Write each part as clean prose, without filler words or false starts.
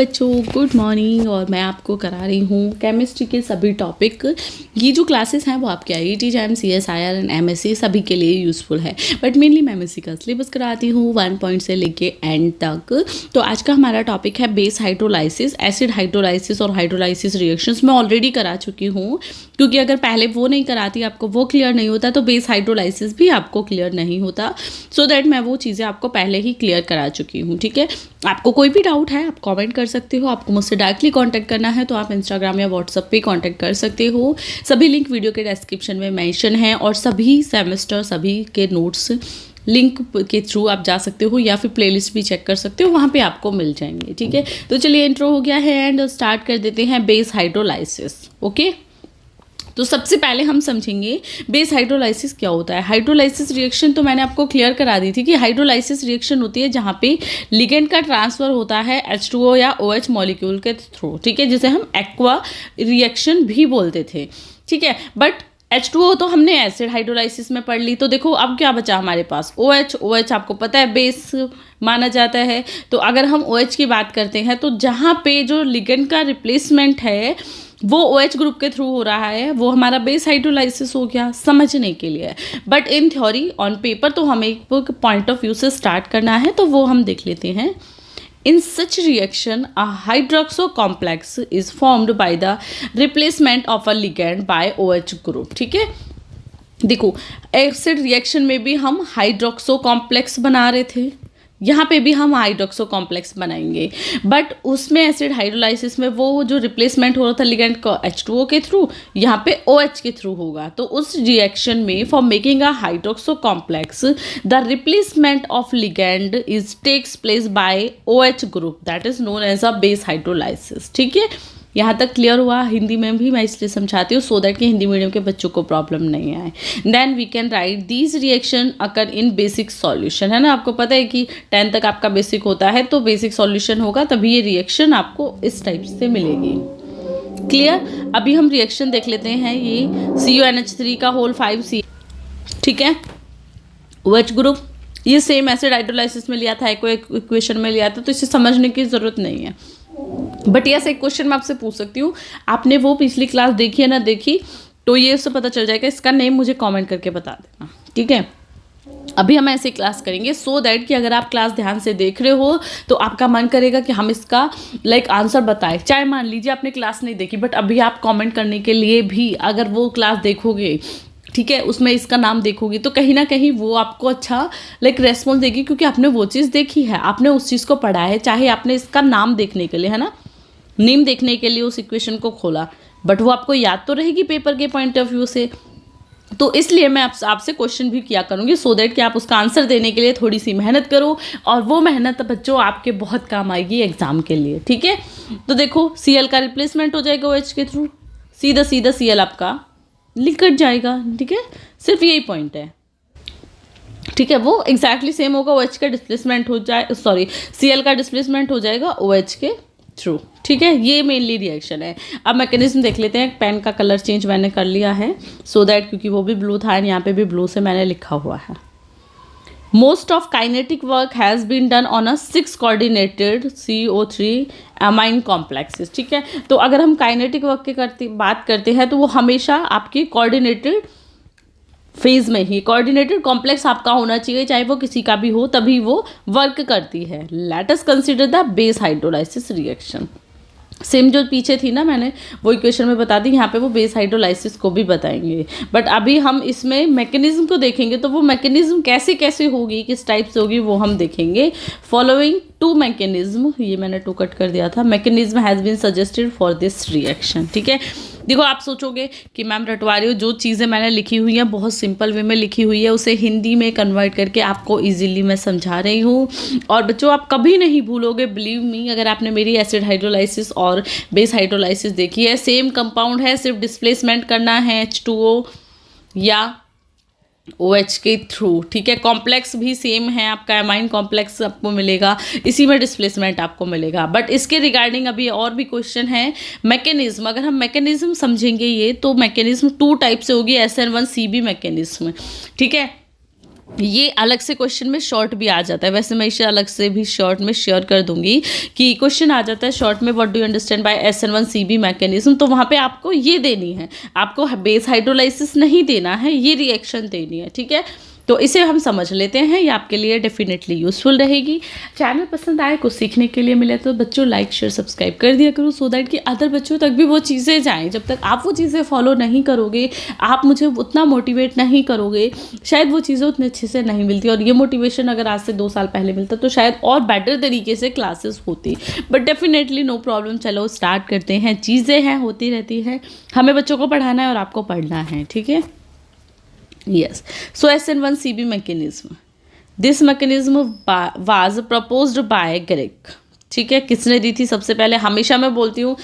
बच्चों, good morning. और मैं आपको करा रही हूँ केमिस्ट्री के सभी टॉपिक। ये जो क्लासेस हैं वो आपके IIT JAM CSIR and MSc सभी के लिए यूज़फुल है, बट मेनली मैं MSc का सिलेबस कराती हूँ 1 पॉइंट से लेके एंड तक। तो आज का हमारा टॉपिक है बेस हाइड्रोलाइसिस। एसिड हाइड्रोलाइसिस और हाइड्रोलाइसिस रिएक्शंस मैं ऑलरेडी करा चुकी हूँ, क्योंकि अगर पहले वो नहीं कराती, आपको वो क्लियर नहीं होता, तो बेस हाइड्रोलाइसिस भी आपको क्लियर नहीं होता। सो दैट मैं वो चीज़ें आपको पहले ही क्लियर करा चुकी हूँ। ठीक है, आपको कोई भी डाउट है आप कमेंट कर सकते हो। आपको मुझसे डायरेक्टली कांटेक्ट करना है तो आप इंस्टाग्राम या व्हाट्सएप पे कांटेक्ट कर सकते हो। सभी लिंक वीडियो के डिस्क्रिप्शन में मेंशन है, और सभी सेमेस्टर सभी के नोट्स लिंक के थ्रू आप जा सकते हो, या फिर प्लेलिस्ट भी चेक कर सकते हो, वहाँ पे आपको मिल जाएंगे। ठीक है, तो चलिए इंट्रो हो गया है एंड स्टार्ट कर देते हैं बेस हाइड्रोलाइसिस। ओके, तो सबसे पहले हम समझेंगे बेस हाइड्रोलाइसिस क्या होता है। हाइड्रोलाइसिस रिएक्शन तो मैंने आपको क्लियर करा दी थी कि हाइड्रोलाइसिस रिएक्शन होती है जहाँ पे लिगेंड का ट्रांसफर होता है H2O या OH मॉलिक्यूल के थ्रू। ठीक है, जिसे हम एक्वा रिएक्शन भी बोलते थे। ठीक है, बट H2O तो हमने एसिड हाइड्रोलाइसिस में पढ़ ली। तो देखो अब क्या बचा हमारे पास, OH आपको पता है बेस माना जाता है। तो अगर हम OH की बात करते हैं तो जहाँ पे जो लिगेंड का रिप्लेसमेंट है वो OH ग्रुप के थ्रू हो रहा है, वो हमारा बेस हाइड्रोलाइसिस हो गया, समझने के लिए। But in theory on paper तो हमें एक पॉइंट ऑफ व्यू से स्टार्ट करना है, तो वो हम देख लेते हैं। In such reaction, a hydroxo complex is formed by the replacement of a ligand by OH group। ठीक है, देखो एसिड रिएक्शन में भी हम हाइड्रोक्सो कॉम्प्लेक्स बना रहे थे, यहाँ पे भी हम हाइड्रोक्सो कॉम्प्लेक्स बनाएंगे, बट उसमें एसिड हाइड्रोलाइसिस में वो जो रिप्लेसमेंट हो रहा था लिगेंड का H2O के थ्रू, यहाँ पे OH के थ्रू होगा। तो उस रिएक्शन में for making a hydroxo complex the replacement of ligand is takes place by OH group, that is known as a base hydrolysis. ठीक है, यहाँ तक क्लियर हुआ। हिंदी में भी मैं इसलिए समझाती हूँ सो दैट कि हिंदी मीडियम के बच्चों को प्रॉब्लम नहीं आए। Then we can write these reaction occur in basic solution. है ना, आपको पता है कि 10 तक आपका बेसिक होता है, तो बेसिक सॉल्यूशन होगा तभी ये रिएक्शन आपको इस टाइप से मिलेगी। क्लियर, अभी हम रिएक्शन देख लेते हैं। ये CuNH3 का होल 5C। ठीक है, OH ग्रुप ये सेम एसिड हाइड्रोलाइसिस में लिया था, इक्वेशन में लिया था, तो इसे समझने की जरूरत नहीं है। बट यस, एक क्वेश्चन मैं आपसे पूछ सकती हूँ, आपने वो पिछली क्लास देखी है ना देखी, तो ये उससे पता चल जाएगा। इसका नेम मुझे कमेंट करके बता देना। ठीक है, अभी हम ऐसे क्लास करेंगे सो दैट कि अगर आप क्लास ध्यान से देख रहे हो तो आपका मन करेगा कि हम इसका आंसर बताएं। चाहे मान लीजिए आपने क्लास नहीं देखी, बट अभी आप कमेंट करने के लिए भी अगर वो क्लास देखोगे, ठीक है, उसमें इसका नाम देखोगी, तो कहीं ना कहीं वो आपको अच्छा रेस्पॉन्स देगी, क्योंकि आपने वो चीज़ देखी है, आपने उस चीज़ को पढ़ा है। चाहे आपने इसका नाम देखने के लिए, है ना, नेम देखने के लिए उस इक्वेशन को खोला, बट वो आपको याद तो रहेगी पेपर के पॉइंट ऑफ व्यू से। तो इसलिए मैं आपसे क्वेश्चन भी किया करूँगी सो दैट कि आप उसका आंसर देने के लिए थोड़ी सी मेहनत करो, और वो मेहनत बच्चों आपके बहुत काम आएगी एग्जाम के लिए। ठीक है, तो देखो Cl का रिप्लेसमेंट हो जाएगा OH के थ्रू, सीधा सीधा Cl आपका लिकट जाएगा। ठीक है, सिर्फ यही पॉइंट है। ठीक है, वो एग्जैक्टली सेम होगा, OH का डिस्प्लेसमेंट हो जाए, सॉरी Cl का डिस्प्लेसमेंट हो जाएगा OH के थ्रू। ठीक है, ये मेनली रिएक्शन है। अब मैकेनिज्म देख लेते हैं। पेन का कलर चेंज मैंने कर लिया है सो दैट, क्योंकि वो भी ब्लू था एंड यहाँ पे भी ब्लू से मैंने लिखा हुआ है। Most of kinetic work has been done on a 6 coordinated CO3 amine complexes. ठीक है, तो अगर हम काइनेटिक वर्क की बात करते हैं तो वो हमेशा आपकी कोऑर्डिनेटेड फेज में ही, कोऑर्डिनेटेड कॉम्प्लेक्स आपका होना चाहिए, चाहे वो किसी का भी हो, तभी वो वर्क करती है। Let us consider the base hydrolysis reaction. Same जो पीछे थी ना, मैंने वो इक्वेशन में बता दी, यहाँ पे वो बेस हाइड्रोलाइसिस को भी बताएंगे। बट अभी हम इसमें मैकेनिज्म को देखेंगे, तो वो मैकेनिज्म कैसे कैसे होगी, किस टाइप से होगी, वो हम देखेंगे। फॉलोइंग 2 मैकेनिज्म, ये मैंने 2 कट कर दिया था, mechanism has been suggested for this reaction. ठीक है, देखो आप सोचोगे कि मैम रटवा रही हो, जो चीज़ें मैंने लिखी हुई हैं बहुत सिंपल वे में लिखी हुई है, उसे हिंदी में कन्वर्ट करके आपको इजीली मैं समझा रही हूँ। और बच्चों आप कभी नहीं भूलोगे, बिलीव मी, अगर आपने मेरी एसिड हाइड्रोलाइसिस और बेस हाइड्रोलाइसिस देखी है, सेम कंपाउंड है, सिर्फ डिस्प्लेसमेंट करना है H2O या OH के थ्रू। ठीक है, कॉम्प्लेक्स भी सेम है, आपका एमाइन कॉम्प्लेक्स आपको मिलेगा, इसी में डिस्प्लेसमेंट आपको मिलेगा। बट इसके रिगार्डिंग अभी और भी क्वेश्चन है। मैकेनिज्म, अगर हम मैकेनिज्म समझेंगे ये, तो मैकेनिज्म 2 टाइप से होगी, SN1CB मैकेनिज्म। ठीक है, ये अलग से क्वेश्चन में शॉर्ट भी आ जाता है, वैसे मैं इसे अलग से भी शॉर्ट में शेयर कर दूंगी कि क्वेश्चन आ जाता है शॉर्ट में, what do you understand by SN1CB mechanism. तो वहाँ पे आपको ये देनी है, आपको बेस हाइड्रोलाइसिस नहीं देना है, ये रिएक्शन देनी है, ठीक है। तो इसे हम समझ लेते हैं, ये आपके लिए डेफिनेटली यूजफुल रहेगी। चैनल पसंद आए, कुछ सीखने के लिए मिले तो बच्चों लाइक शेयर सब्सक्राइब कर दिया करो, सो दैट कि अदर बच्चों तक भी वो चीज़ें जाएं। जब तक आप वो चीज़ें फॉलो नहीं करोगे, आप मुझे उतना मोटिवेट नहीं करोगे, शायद वो चीज़ें उतने अच्छे से नहीं मिलती। और ये मोटिवेशन अगर आज से 2 साल पहले मिलता तो शायद और बेटर तरीके से क्लासेस होती। बट डेफिनेटली नो प्रॉब्लम, चलो स्टार्ट करते हैं। चीज़ें हैं, होती रहती है, हमें बच्चों को पढ़ाना है और आपको पढ़ना है, ठीक है। Yes. So SN1CB mechanism. This mechanism was proposed by Greg. ठीक है, किसने दी थी सबसे पहले? हमेशा मैं बोलती हूँ,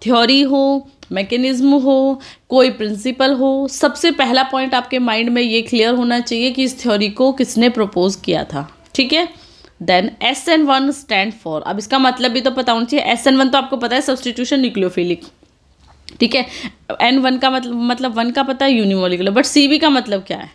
थ्योरी हो, मैकेनिज्म हो, कोई प्रिंसिपल हो, सबसे पहला पॉइंट आपके माइंड में ये क्लियर होना चाहिए कि इस थ्योरी को किसने प्रपोज किया था, ठीक है। देन SN1 स्टैंड फॉर, अब इसका मतलब भी तो पता होना चाहिए। SN1 तो आपको पता है, सब्सटीट्यूशन न्यूक्लियोफिलिक, ठीक है। N1 का मतलब 1 का पता है, यूनिमोलिकुलर। बट CB का मतलब क्या है?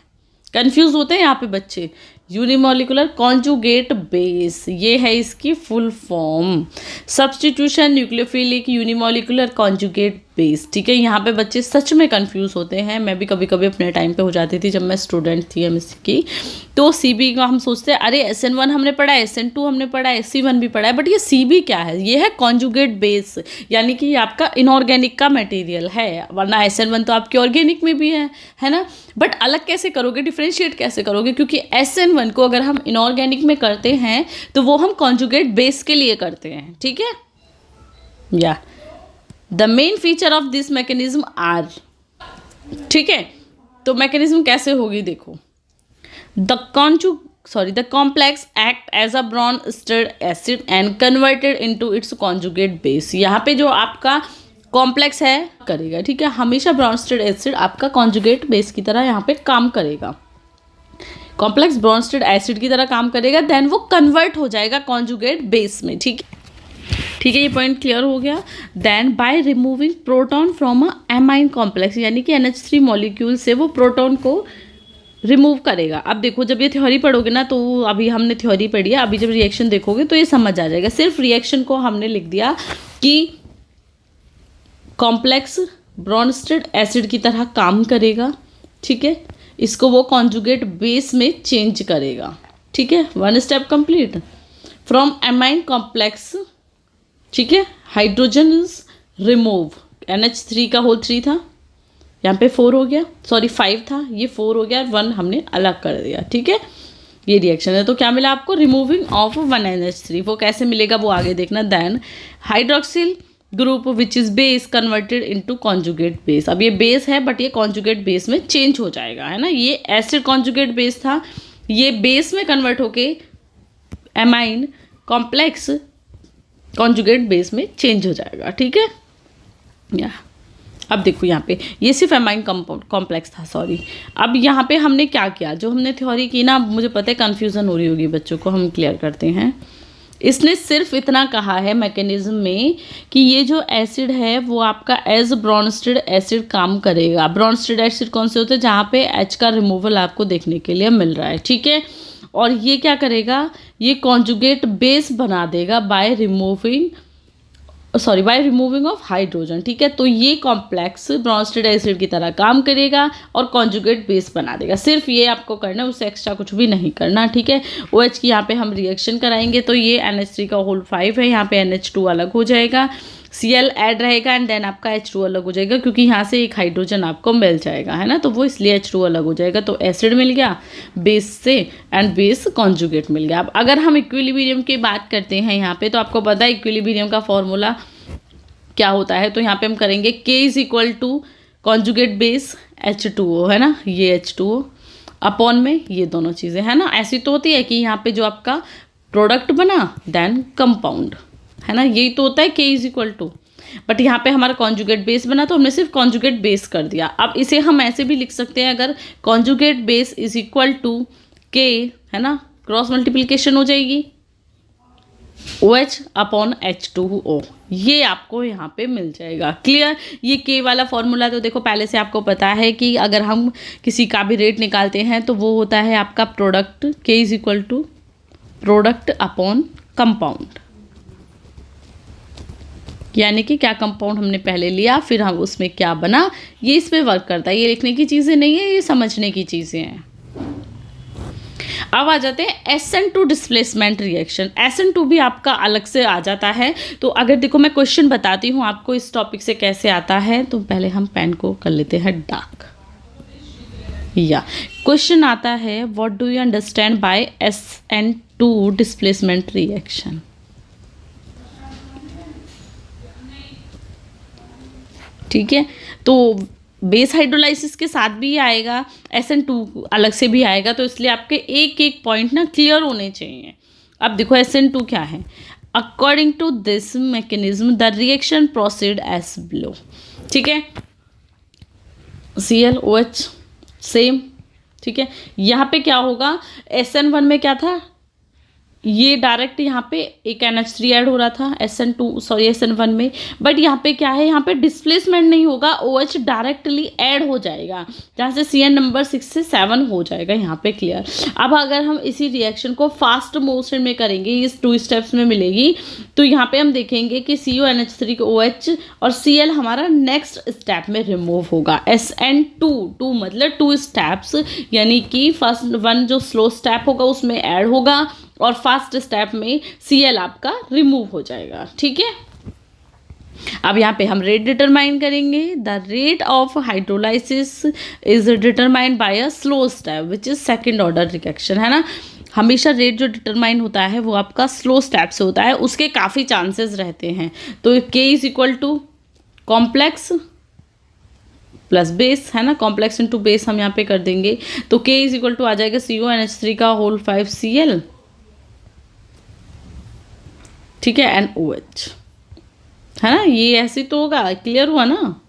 कंफ्यूज होते हैं यहाँ पे बच्चे। यूनिमोलिकुलर कॉन्जुगेट बेस, ये है इसकी full form. Substitution nucleophilic unimolecular conjugate base, ठीक है। यहाँ पे बच्चे सच में कंफ्यूज होते हैं, मैं भी कभी कभी अपने टाइम पे हो जाती थी जब मैं स्टूडेंट थी MSc की। तो CB का हम सोचते हैं अरे SN1 हमने पढ़ा है, SN2 हमने पढ़ा है, SC1 भी पढ़ा है, बट ये CB क्या है? ये है कॉन्जुगेट बेस, यानी कि आपका इनऑर्गेनिक का मटेरियल है। वरना SN1 तो आपके ऑर्गेनिक में भी है ना। बट अलग कैसे करोगे, डिफ्रेंशिएट कैसे करोगे? क्योंकि SN1 को अगर हम इनऑर्गेनिक में करते हैं तो वो हम कॉन्जुगेट बेस के लिए करते हैं, ठीक है। या the main feature of this mechanism are, ठीक है। तो मैकेनिज्म कैसे होगी देखो। The complex act as a Bronsted acid and converted into its conjugate base. यहाँ पे जो आपका कॉम्प्लेक्स है करेगा, ठीक है। हमेशा ब्रॉन्स्टेड एसिड आपका कॉन्जुगेट बेस की तरह यहाँ पे काम करेगा, कॉम्प्लेक्स ब्रॉन्स्टेड एसिड की तरह काम करेगा। देन वो कन्वर्ट हो जाएगा कॉन्जुगेट बेस में, ठीक है। ये पॉइंट क्लियर हो गया। Then by removing proton from a amine complex, यानी कि NH3 मॉलिक्यूल से वो प्रोटॉन को रिमूव करेगा। अब देखो, जब ये थ्योरी पढ़ोगे ना, तो अभी हमने थ्योरी पढ़ी है, अभी जब रिएक्शन देखोगे तो ये समझ आ जाएगा। सिर्फ रिएक्शन को हमने लिख दिया कि कॉम्प्लेक्स ब्रॉन्स्टेड एसिड की तरह काम करेगा, ठीक है। इसको वो कॉन्जुगेट बेस में चेंज करेगा, ठीक है। 1 step complete. From amine complex, ठीक है, हाइड्रोजन इज रिमूव। NH3 का होल 3 था, यहाँ पे 4 हो गया, सॉरी 5 था, ये 4 हो गया, 1 हमने अलग कर दिया, ठीक है। ये रिएक्शन है। तो क्या मिला आपको? Removing of 1 NH3। वो कैसे मिलेगा वो आगे देखना। Then hydroxyl group which is base converted into conjugate base. अब ये बेस है बट ये कॉन्जुगेट बेस में चेंज हो जाएगा, है ना। ये एसिड कॉन्जुगेट बेस था, ये बेस में कन्वर्ट होके एमाइन कॉम्प्लेक्स कॉन्जुगेट बेस में चेंज हो जाएगा, ठीक है। या अब देखो यहाँ पे ये सिर्फ एमाइन कॉम्प्लेक्स था, सॉरी। अब यहाँ पे हमने क्या किया, जो हमने थ्योरी की ना, मुझे पता है कन्फ्यूज़न हो रही होगी बच्चों को, हम क्लियर करते हैं। इसने सिर्फ इतना कहा है मैकेनिज्म में कि ये जो एसिड है वो आपका एज ब्रॉन्स्टेड एसिड काम करेगा। ब्रॉन्स्टेड एसिड कौन से होते हैं? जहाँ पे H का रिमूवल आपको देखने के लिए मिल रहा है, ठीक है। और ये क्या करेगा? ये कॉन्जुगेट बेस बना देगा बाय रिमूविंग ऑफ हाइड्रोजन, ठीक है। तो ये कॉम्प्लेक्स ब्रॉन्स्टेड एसिड की तरह काम करेगा और कॉन्जुगेट बेस बना देगा। सिर्फ ये आपको करना है, उससे एक्स्ट्रा कुछ भी नहीं करना, ठीक है। OH की यहाँ पे हम रिएक्शन कराएंगे तो ये NH3 का होल 5 है, यहाँ पे NH2 अलग हो जाएगा, Cl ऐड रहेगा एंड देन आपका H2 अलग हो जाएगा, क्योंकि यहाँ से एक हाइड्रोजन आपको मिल जाएगा, है ना। तो वो इसलिए H2 अलग हो जाएगा। तो एसिड मिल गया बेस से एंड बेस कॉन्जुगेट मिल गया। अब अगर हम इक्विलिब्रियम की बात करते हैं यहाँ पे, तो आपको पता है इक्विलिब्रियम का फॉर्मूला क्या होता है। तो यहाँ पे हम करेंगे K is equal to conjugate base H2O, है ना, ये H2O अपॉन में ये दोनों चीज़ें, है ना। ऐसी तो होती है कि यहाँ पे जो आपका प्रोडक्ट बना देन कंपाउंड, है ना, यही तो होता है K is equal to. But यहाँ पे हमारा कॉन्जुगेट बेस बना तो हमने सिर्फ कॉन्जुगेट बेस कर दिया। अब इसे हम ऐसे भी लिख सकते हैं, अगर conjugate base is equal to K, है ना, क्रॉस मल्टीप्लिकेशन हो जाएगी, OH अपॉन H2O, ये आपको यहाँ पे मिल जाएगा। क्लियर? ये K वाला फॉर्मूला तो देखो पहले से आपको पता है कि अगर हम किसी का भी रेट निकालते हैं तो वो होता है आपका product, K is equal to product upon compound, यानी कि क्या कंपाउंड हमने पहले लिया फिर हम उसमें क्या बना, ये इस पे वर्क करता है। ये लिखने की चीज़ें नहीं है, ये समझने की चीज़ें हैं। अब आ जाते हैं SN2 डिस्प्लेसमेंट रिएक्शन। SN2 भी आपका अलग से आ जाता है। तो अगर देखो मैं क्वेश्चन बताती हूँ आपको इस टॉपिक से कैसे आता है, तो पहले हम पेन को कर लेते हैं डार्क। या क्वेश्चन आता है what do you understand by SN2 displacement reaction. ठीक है, तो बेस हाइड्रोलाइसिस के साथ भी आएगा, SN2 अलग से भी आएगा, तो इसलिए आपके एक एक पॉइंट ना क्लियर होने चाहिए। अब देखो SN2 क्या है। According to this mechanism the reaction proceed as below. ठीक है, ClOH सेम। ठीक है, यहाँ पे क्या होगा, SN1 में क्या था, ये डायरेक्ट यहाँ पे एक NH3 ऐड हो रहा था SN1 में, बट यहाँ पे क्या है, यहाँ पे डिस्प्लेसमेंट नहीं होगा, OH डायरेक्टली ऐड हो जाएगा, जहाँ से CN नंबर 6 से 7 हो जाएगा यहाँ पे। क्लियर? अब अगर हम इसी रिएक्शन को फास्ट मोशन में करेंगे, इस 2 स्टेप्स में मिलेगी, तो यहाँ पे हम देखेंगे कि CONH3 OH और Cl हमारा नेक्स्ट स्टेप में रिमूव होगा। SN2 मतलब 2 स्टेप्स, यानी कि फर्स्ट 1 जो स्लो स्टेप होगा उसमें ऐड होगा और फास्ट स्टेप में Cl आपका रिमूव हो जाएगा। ठीक है, अब यहाँ पे हम रेट डिटरमाइन करेंगे। The rate of hydrolysis is determined by a slow step which is second order reaction, है ना। हमेशा रेट जो डिटरमाइन होता है वो आपका स्लो स्टेप से होता है, उसके काफ़ी चांसेस रहते हैं। तो K is equal to complex plus base, है ना, कॉम्प्लेक्स इनटू बेस हम यहाँ पे कर देंगे, तो K इज इक्वल टू आ जाएगा CONH3 का होल 5 Cl, ठीक है, NOH, है ना। ये ऐसे तो होगा। क्लियर हुआ ना?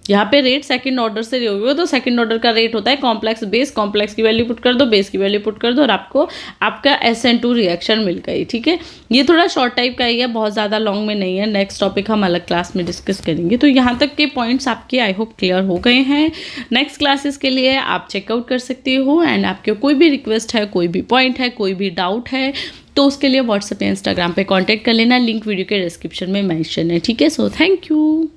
यहाँ पे रेट सेकंड ऑर्डर से होगा, तो सेकंड ऑर्डर का रेट होता है कॉम्प्लेक्स बेस, कॉम्प्लेक्स की वैल्यू पुट कर दो, बेस की वैल्यू पुट कर दो, और आपको आपका SN2 रिएक्शन मिल गई। ठीक है, ये थोड़ा शॉर्ट टाइप का ही है, बहुत ज़्यादा लॉन्ग में नहीं है। नेक्स्ट टॉपिक हम अलग क्लास में डिस्कस करेंगे। तो यहाँ तक के पॉइंट्स आपके आई होप क्लियर हो गए हैं। नेक्स्ट क्लासेस के लिए आप चेकआउट कर सकते हो, एंड आपके कोई भी रिक्वेस्ट है, कोई भी पॉइंट है, कोई भी डाउट है, तो उसके लिए व्हाट्सएप या इंस्टाग्राम पे कांटेक्ट कर लेना। लिंक वीडियो के डिस्क्रिप्शन में मेंशन है। ठीक है, सो थैंक यू।